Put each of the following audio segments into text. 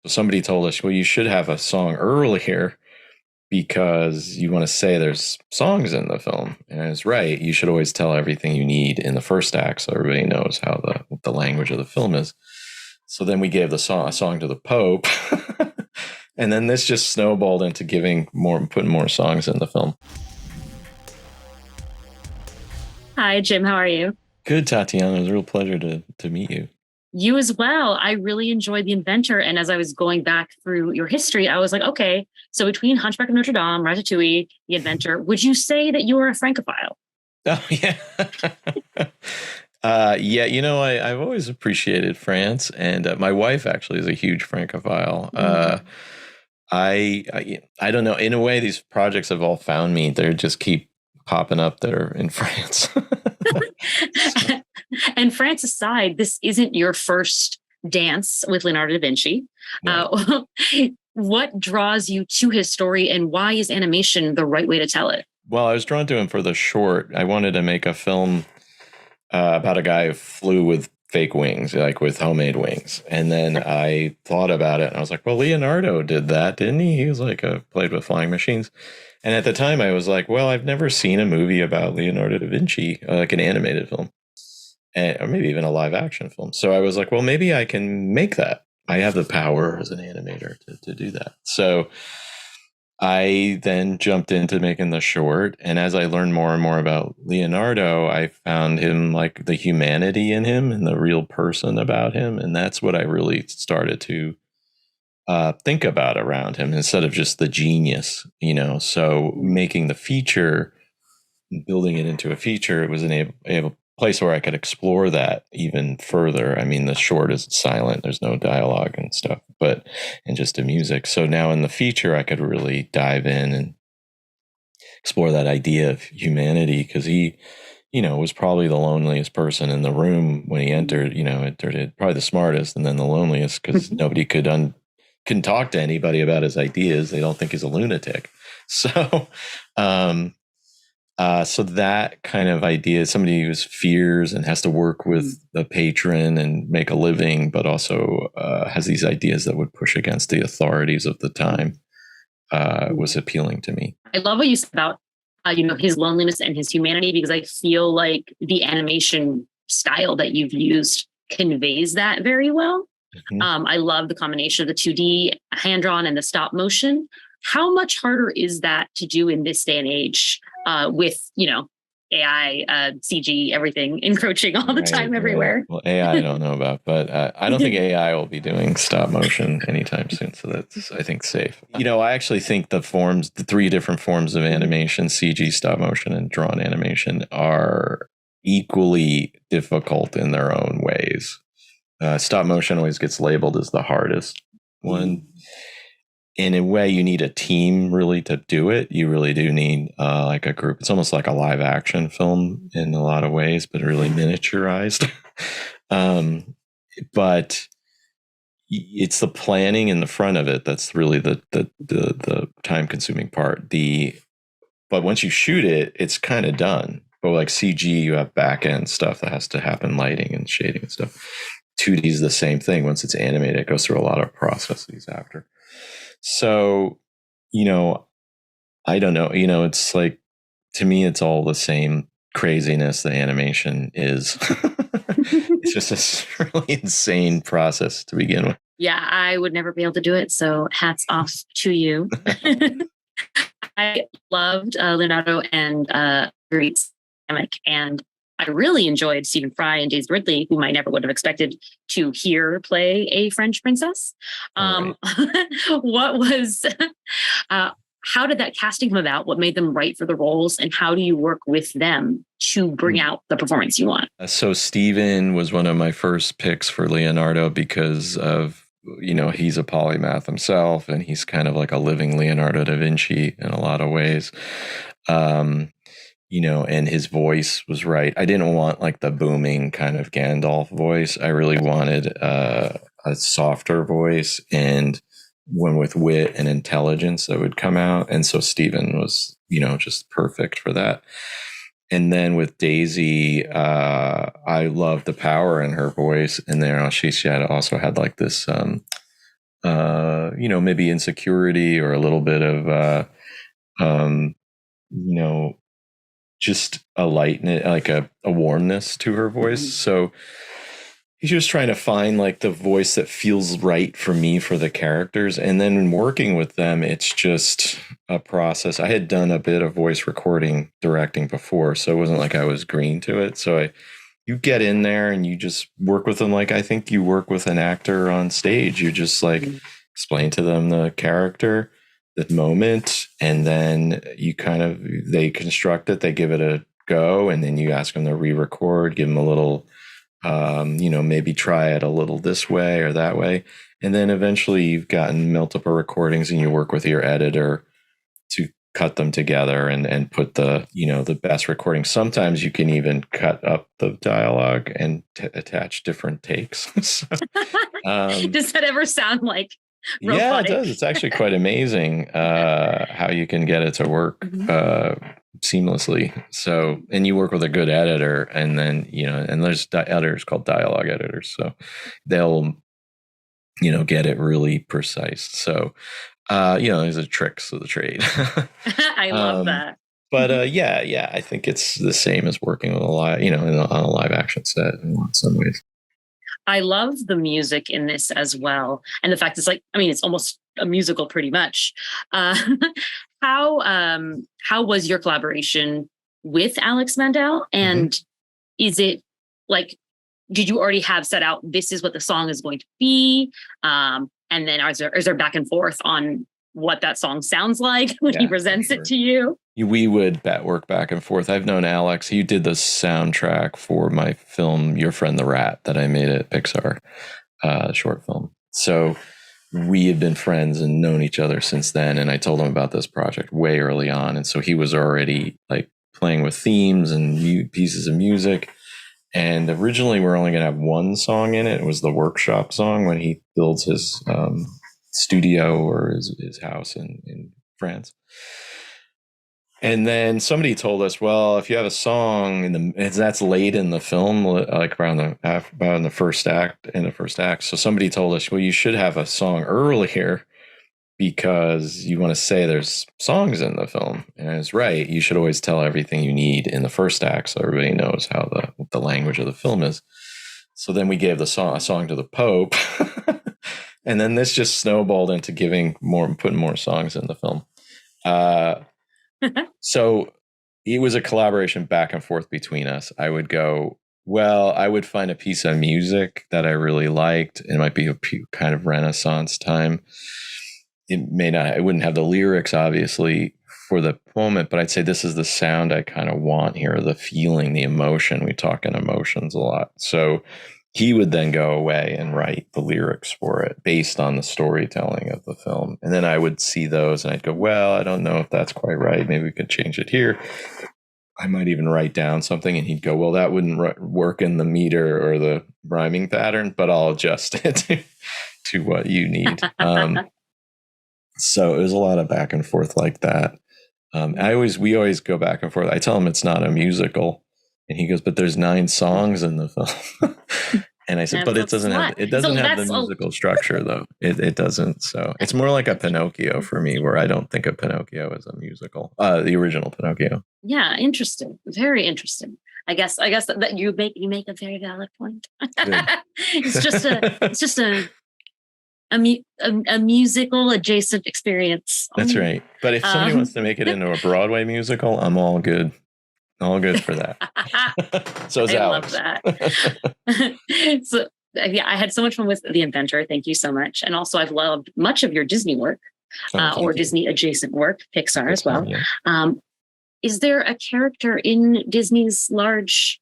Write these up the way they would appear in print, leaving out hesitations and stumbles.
So somebody told us, well, you should have a song earlier because you want to say there's songs in the film. And it's right. You should always tell everything you need in the first act so everybody knows how the language of the film is. So then we gave a song to the Pope. And then this just snowballed into putting more songs in the film. Hi, Jim. How are you? Good, Tatiana. It was a real pleasure to meet you. You as well. I really enjoyed The Inventor. And as I was going back through your history, I was like, okay, so between Hunchback of Notre Dame, Ratatouille, The Inventor, would you say that you are a Francophile? Oh, yeah. Yeah, I've always appreciated France, and my wife actually is a huge Francophile. I don't know. In a way, these projects have all found me. They just keep popping up that are in France. And France aside, this isn't your first dance with Leonardo da Vinci. Right. What draws you to his story, and why is animation the right way to tell it? Well, I was drawn to him for the short. I wanted to make a film about a guy who flew with fake wings, like with homemade wings. And then I thought about it and I was like, well, Leonardo did that, didn't he? He was like, played with flying machines. And at the time I was like, well, I've never seen a movie about Leonardo da Vinci, like an animated film, or maybe even a live action film. So I was like, well, maybe I can make that. I have the power as an animator to do that. So I then jumped into making the short. And as I learned more and more about Leonardo, I found him, like, the humanity in him and the real person about him. And that's what I really started to think about around him, instead of just the genius, So making the feature, building it into a feature, it was a place where I could explore that even further. I mean, the short is silent, there's no dialogue and stuff, and just the music. So now in the feature, I could really dive in and explore that idea of humanity, because he, was probably the loneliest person in the room when he entered it, probably the smartest, and then the loneliest, because nobody couldn't talk to anybody about his ideas. They don't think he's a lunatic. So, so that kind of idea, somebody who fears and has to work with the patron and make a living, but also has these ideas that would push against the authorities of the time, was appealing to me. I love what you said about, his loneliness and his humanity, because I feel like the animation style that you've used conveys that very well. Mm-hmm. I love the combination of the 2D hand-drawn and the stop motion. How much harder is that to do in this day and age, with, AI, CG, everything encroaching all the time everywhere? Well, AI I don't know about, but I don't think AI will be doing stop motion anytime soon. So that's, I think, safe. I actually think the three different forms of animation, CG, stop motion, and drawn animation, are equally difficult in their own ways. Stop motion always gets labeled as the hardest one. In a way, you need a team really to do it. You really do need like a group. It's almost like a live action film in a lot of ways, but really miniaturized. But it's the planning in the front of it that's really the time consuming part. But once you shoot it, it's kind of done. But like CG, you have back end stuff that has to happen, lighting and shading and stuff. 2D is the same thing. Once it's animated, it goes through a lot of processes after. So, I don't know, it's like, to me, it's all the same craziness the animation is. It's just a really insane process to begin with. Yeah, I would never be able to do it. So hats off to you. I loved Leonardo and Greet's dynamic, and I really enjoyed Stephen Fry and Daisy Ridley, whom I never would have expected to hear play a French princess. Right. How did that casting come about? What made them right for the roles? And how do you work with them to bring out the performance you want? So Stephen was one of my first picks for Leonardo because of, he's a polymath himself, and he's kind of like a living Leonardo da Vinci in a lot of ways. And his voice was right. I didn't want like the booming kind of Gandalf voice. I really wanted a softer voice, and one with wit and intelligence that would come out. And so Stephen was, just perfect for that. And then with Daisy, I loved the power in her voice. And there she also had like this maybe insecurity or a little bit of, um, you know, just a lightness, like a warmness to her voice. Mhm. So he's just trying to find like the voice that feels right for me for the characters. And then in working with them, it's just a process. I had done a bit of voice recording directing before, so it wasn't like I was green to it. So you get in there and you just work with them like I think you work with an actor on stage. You just like explain to them the character, the moment, and then they construct it, they give it a go, and then you ask them to re-record, give them a little, maybe try it a little this way or that way. And then eventually you've gotten multiple recordings and you work with your editor to cut them together and put the best recording. Sometimes you can even cut up the dialogue and attach different takes. So, Does that ever sound like robotic? yeah, it does. It's actually quite amazing how you can get it to work seamlessly. So, and you work with a good editor, and then and there's editors called dialogue editors, so they'll get it really precise. So these are tricks of the trade. I love that. But yeah, I think it's the same as working with on a live action set in some ways. I love the music in this as well. And the fact it's like, I mean, it's almost a musical pretty much. How was your collaboration with Alex Mandel? And is it like, did you already have set out, this is what the song is going to be? And then is there back and forth on what that song sounds like when he presents it to you? We would work back and forth. I've known Alex. He did the soundtrack for my film, Your Friend the Rat, that I made at Pixar, short film. So we had been friends and known each other since then. And I told him about this project way early on. And so he was already like playing with themes and pieces of music. And originally we're only going to have one song in it. It was the workshop song when he builds his studio or his house in France. And then somebody told us, well, if you have a song that's late in the film, like about in the first act. So somebody told us, well, you should have a song earlier because you want to say there's songs in the film. And it's right. You should always tell everything you need in the first act so everybody knows how the language of the film is. So then we gave a song to the Pope. And then this just snowballed into putting more songs in the film. So it was a collaboration back and forth between us. I would find a piece of music that I really liked. It might be a kind of Renaissance time. It wouldn't have the lyrics, obviously, for the moment, but I'd say this is the sound I kind of want here, the feeling, the emotion. We talk in emotions a lot. So he would then go away and write the lyrics for it based on the storytelling of the film. And then I would see those and I'd go, well, I don't know if that's quite right. Maybe we could change it here. I might even write down something and he'd go, well, that wouldn't work in the meter or the rhyming pattern, but I'll adjust it to what you need. So it was a lot of back and forth like that. We always go back and forth. I tell him it's not a musical. And he goes, but there's 9 songs in the film. And I said, but it doesn't have the musical structure though. It doesn't. So it's more like a Pinocchio for me, where I don't think of Pinocchio as a musical, the original Pinocchio. Yeah. Interesting. Very interesting. I guess that you make a very valid point. It's just a musical adjacent experience. That's right. But if somebody wants to make it into a Broadway musical, I'm all good. All good for that. So is Alex. I love that. So yeah, I had so much fun with The Inventor. Thank you so much. And also I've loved much of your Disney work or Disney adjacent work, Pixar as well. Yeah. Is there a character in Disney's large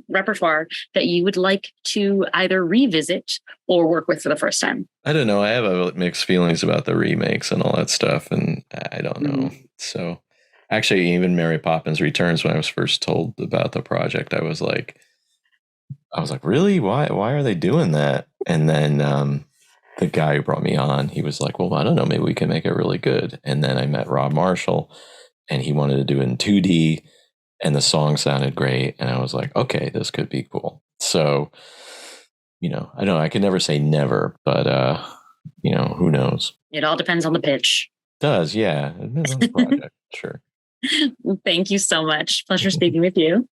repertoire that you would like to either revisit or work with for the first time? I don't know. I have mixed feelings about the remakes and all that stuff. And I don't know. So actually, even Mary Poppins Returns, when I was first told about the project, I was like, really? Why are they doing that? And then the guy who brought me on, he was like, well, I don't know, maybe we can make it really good. And then I met Rob Marshall, and he wanted to do it in 2D, and the song sounded great. And I was like, okay, this could be cool. So, I don't know, I can never say never, but who knows? It all depends on the pitch. Does, yeah. It depends on the project, sure. Thank you so much. Pleasure speaking with you.